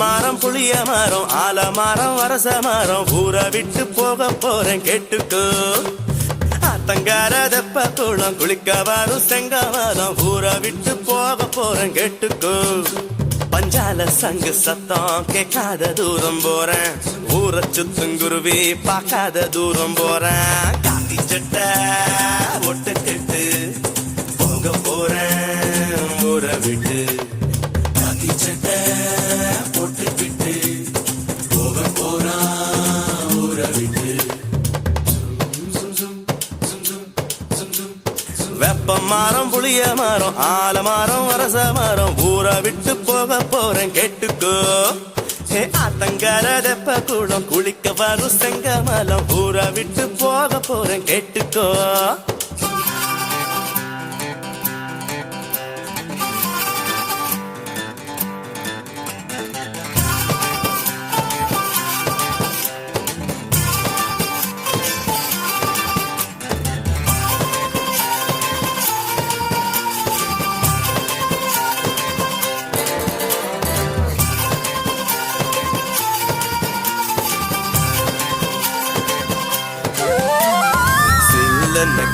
மரம் புளிய மரம் ஆலமரம் அரச மரம் ஊரை விட்டு போக போறேன் கேட்டுக்கோ. ஆத்தங்கார தெப்ப குளம் குளிக்க வரும் செங்கமலம் ஊரை விட்டு போக போறேன் கேட்டுக்கோ. பஞ்சால சங்கு சத்தம் கேட்காத தூரம் போறேன், ஊரை சுத்துங்குருவி பார்க்காத தூரம் போறேன். காத்தி சட்டை ஒட்டுக்கிட்டு போக போறேன் ஊரை விட்டு. காத்தி சட்டை போட்டுக்கிட்டு போக போறான் ஊரை விட்டு. வெப்ப மரம் புளிய மரம் ஆலமரம் அரச மரம் ஊரை விட்டு போக போறேன் கேட்டுக்கோ. ஆத்தங்கர தெப்ப குளம் குளிக்க வரும் செங்கமலம் ஊரை விட்டு போக போறேன் கேட்டுக்கோ.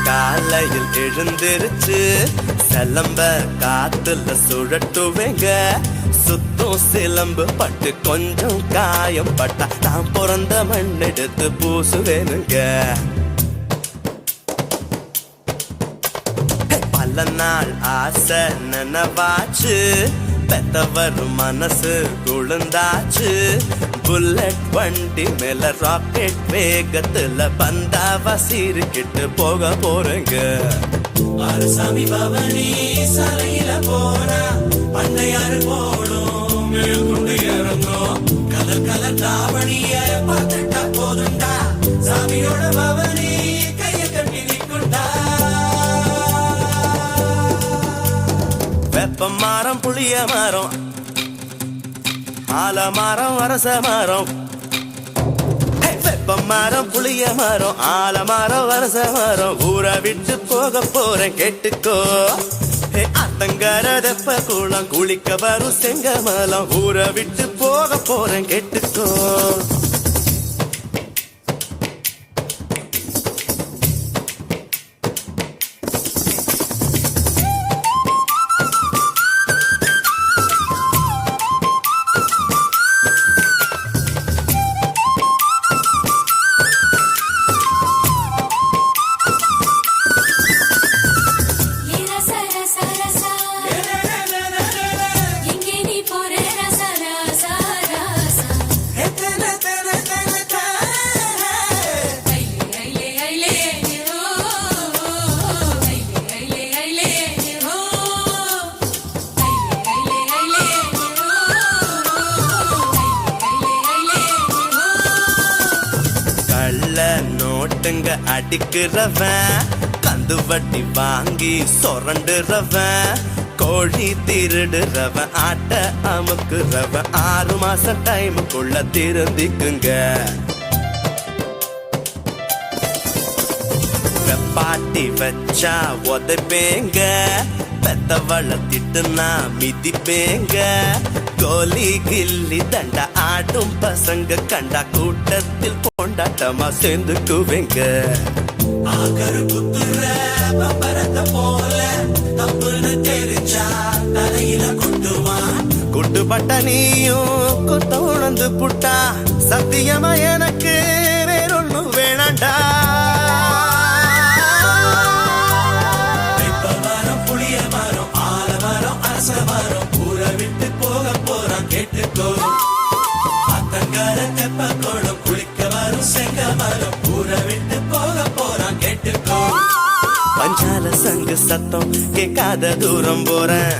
காலையில் எழுந்திருச்சு சிலம்ப காத்துல சுழட்டுவேங்க. சுத்தம் சிலம்பு பட்டு கொஞ்சம் காயம் பட்டா நான் பிறந்த மண் எடுத்து பூசுவேனுங்க. பல நாள் ஆசை நினைவாச்சு, பெத்தவர் மனசு குழுந்தாச்சு. புல்லட் வண்டி மேல ராக்கெட் வேகத்துல பந்தாவா சீருக்கிட்டு போக போறேங்க. அரசாமி பவனி சாலையில போனா பண்டையாறு போடும் மேற்கொண்டு இறங்கும். கலர் கலர் தாவணிய பார்த்துட்டா போதுண்டா, சாமியோட பவனி கைய கட்டி நிற்குண்டா. வெப்ப மரம் புளிய மரம் ஆலமரம் அரச மரம். வெப்ப மரம் புளிய மரம் ஆலமரம் அரச மரம் ஊரை விட்டு போக போறேன் கேட்டுக்கோ. அத்தங்கர தெப்ப குளம் குளிக்க வரும் செங்கமலம் ஊரை விட்டு போக போறேன் கேட்டுக்கோ. நோட்டுங்க அடிக்கிறவன், கந்து வட்டி வாங்கி சொரண்டுறவன், கோழி திருடுறவன், ஆட்ட அமுக்குறவன் 6 மாசம் டைமுக்குள்ள திருந்திக்குங்க. வெப்பாட்டி வச்சா உதைப்பேங்க, பெத்தவள திட்டுனா மிதிப்பேங்க. கோலி கில்லி தண்டா ஆடும் பசங்க கண்டா கூட்டத்தில் கொண்டாட்டமா சேர்ந்துக்குவேங்க. ஆகரு குத்துற பம்பரத்தை போல தப்புன்னு தெரிஞ்சா தலையில கொட்டுவான். குட்டுப்பட்ட நீயும் குத்த உணர்ந்து புட்டா, சத்தியமா எனக்கு வேறொன்னு வேணாண்டா. வெப்ப மரம் புளிய மரம் ஆலமரம் அரச மரம் ஊரை விட்டு போக போறான் கேட்டுக்கோ. அத்தங்கர தெப்ப குளம் குளிக்க வரும் செங்கமலம் ஊரை விட்டு போக போறான் கேட்டுக்கோ. பஞ்சால சங்கு சத்தம் கேட்காத தூரம் போறேன்,